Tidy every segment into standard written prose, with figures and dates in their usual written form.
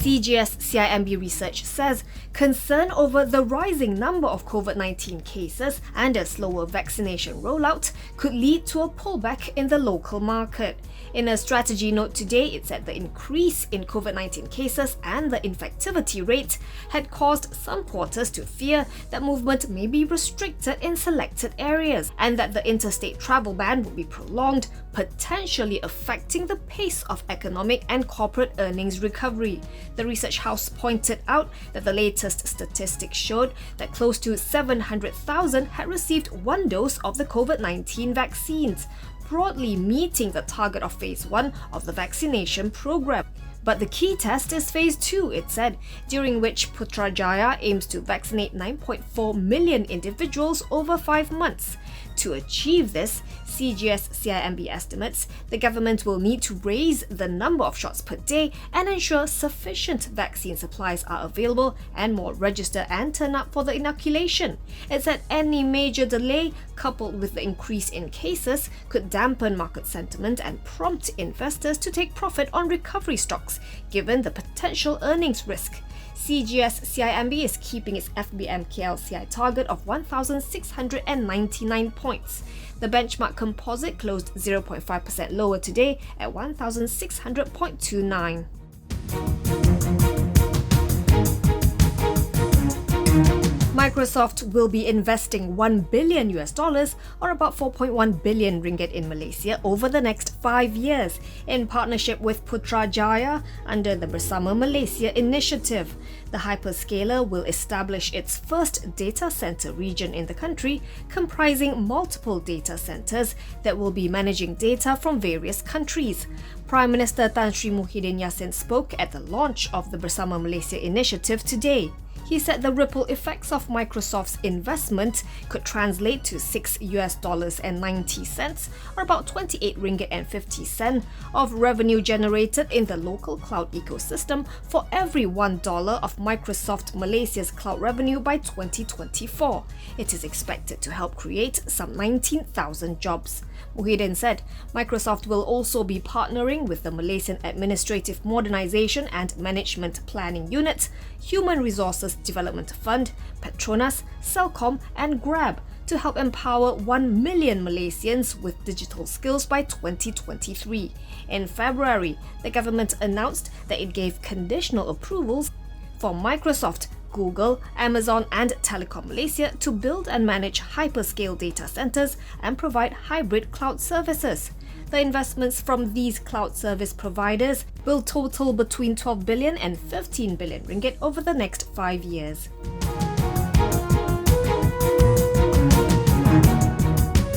CGS-CIMB Research says concern over the rising number of COVID-19 cases and a slower vaccination rollout could lead to a pullback in the local market. In a strategy note today, it said the increase in COVID-19 cases and the infectivity rate had caused some quarters to fear that movement may be restricted in selected areas and that the interstate travel ban would be prolonged, potentially affecting the pace of economic and corporate earnings recovery. The research house pointed out that the latest statistics showed that close to 700,000 had received one dose of the COVID-19 vaccines, broadly meeting the target of Phase 1 of the vaccination program. But the key test is Phase 2, it said, during which Putrajaya aims to vaccinate 9.4 million individuals over 5 months. To achieve this, CGS-CIMB estimates the government will need to raise the number of shots per day and ensure sufficient vaccine supplies are available and more register and turn up for the inoculation. It said any major delay, coupled with the increase in cases, could dampen market sentiment and prompt investors to take profit on recovery stocks, given the potential earnings risk. CGS-CIMB is keeping its FBM KLCI target of 1,699 points. The benchmark composite closed 0.5% lower today at 1,600.29. Microsoft will be investing $1 billion or about 4.1 billion ringgit in Malaysia over the next 5 years in partnership with Putrajaya under the Bersama Malaysia initiative. The hyperscaler will establish its first data center region in the country, comprising multiple data centers that will be managing data from various countries. Prime Minister Tan Sri Muhyiddin Yassin spoke at the launch of the Bersama Malaysia initiative today. He said the ripple effects of Microsoft's investment could translate to $6.90 or about 28 ringgit and 50 cent of revenue generated in the local cloud ecosystem for every $1 of Microsoft Malaysia's cloud revenue by 2024. It is expected to help create some 19,000 jobs. Muhyiddin said Microsoft will also be partnering with the Malaysian Administrative Modernisation and Management Planning Unit, Human Resources Development Fund, Petronas, Celcom and Grab to help empower 1 million Malaysians with digital skills by 2023. In February, the government announced that it gave conditional approvals for Microsoft, Google, Amazon and Telekom Malaysia to build and manage hyperscale data centers and provide hybrid cloud services. The investments from these cloud service providers will total between 12 billion and 15 billion ringgit over the next 5 years.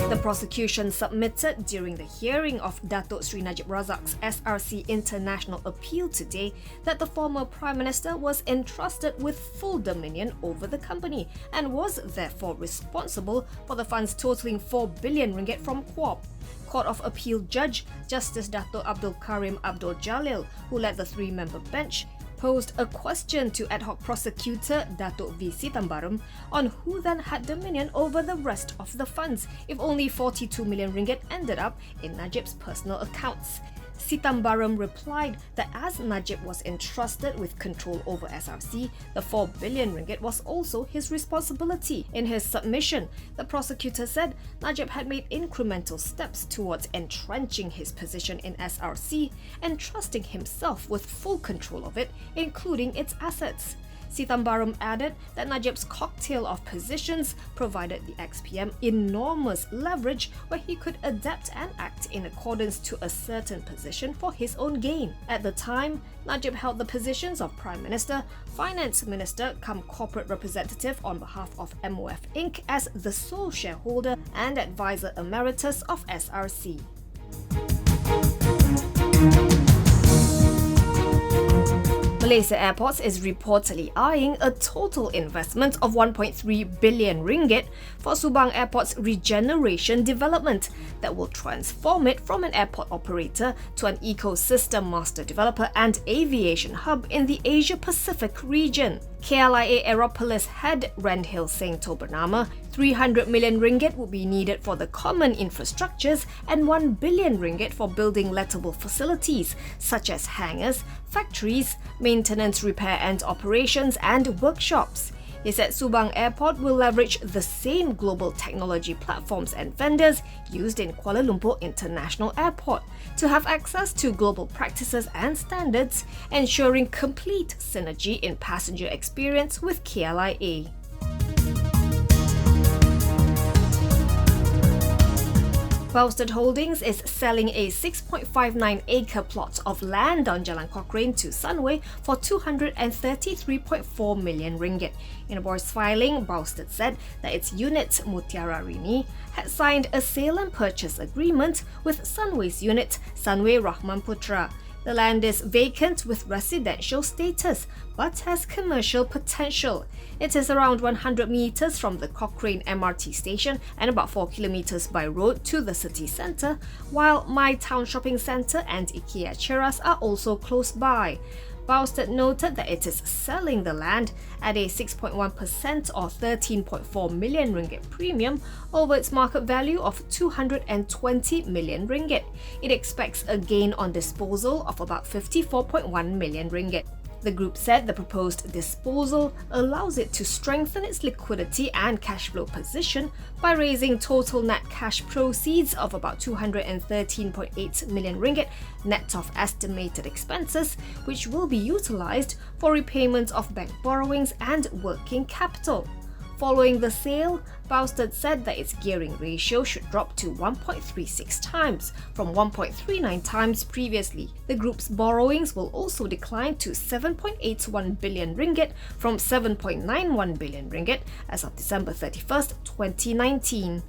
The prosecution submitted during the hearing of Datuk Sri Najib Razak's SRC International appeal today that the former Prime Minister was entrusted with full dominion over the company and was therefore responsible for the funds totaling 4 billion ringgit from Kuala. Court of Appeal Judge Justice Dato Abdul Karim Abdul Jalil, who led the 3-member bench, posed a question to ad hoc prosecutor Datuk V. Sitambaram on who then had dominion over the rest of the funds if only 42 million ringgit ended up in Najib's personal accounts. Sitambaram replied that as Najib was entrusted with control over SRC, the 4 billion ringgit was also his responsibility. In his submission, the prosecutor said Najib had made incremental steps towards entrenching his position in SRC, entrusting himself with full control of it, including its assets. Sitambaram added that Najib's cocktail of positions provided the ex-PM enormous leverage where he could adapt and act in accordance to a certain position for his own gain. At the time, Najib held the positions of Prime Minister, Finance Minister cum Corporate Representative on behalf of MOF Inc. as the sole shareholder and Advisor Emeritus of SRC. Malaysia Airports is reportedly eyeing a total investment of 1.3 billion ringgit for Subang Airport's regeneration development that will transform it from an airport operator to an ecosystem master developer and aviation hub in the Asia-Pacific region. KLIA Aeropolis head Renhil Singh told Bernama 300 million ringgit would be needed for the common infrastructures and 1 billion ringgit for building lettable facilities such as hangars, factories, maintenance, repair and operations, and workshops. He said Subang Airport will leverage the same global technology platforms and vendors used in Kuala Lumpur International Airport to have access to global practices and standards, ensuring complete synergy in passenger experience with KLIA. Bousted Holdings is selling a 6.59-acre plot of land on Jalan Cochrane to Sunway for 233.4 million ringgit. In a board's filing, Bousted said that its unit Mutiara Rini had signed a sale and purchase agreement with Sunway's unit Sunway Rahman Putra. The land is vacant with residential status, but has commercial potential. It is around 100 meters from the Cochrane MRT station and about 4 kilometers by road to the city centre, while My Town Shopping Centre and IKEA Cheras are also close by. Bousted noted that it is selling the land at a 6.1% or 13.4 million ringgit premium over its market value of 220 million ringgit. It expects a gain on disposal of about 54.1 million ringgit. The group said the proposed disposal allows it to strengthen its liquidity and cash flow position by raising total net cash proceeds of about 213.8 million ringgit net of estimated expenses, which will be utilized for repayment of bank borrowings and working capital. Following the sale, Bousted said that its gearing ratio should drop to 1.36 times from 1.39 times previously. The group's borrowings will also decline to 7.81 billion ringgit from 7.91 billion ringgit as of December 31st, 2019.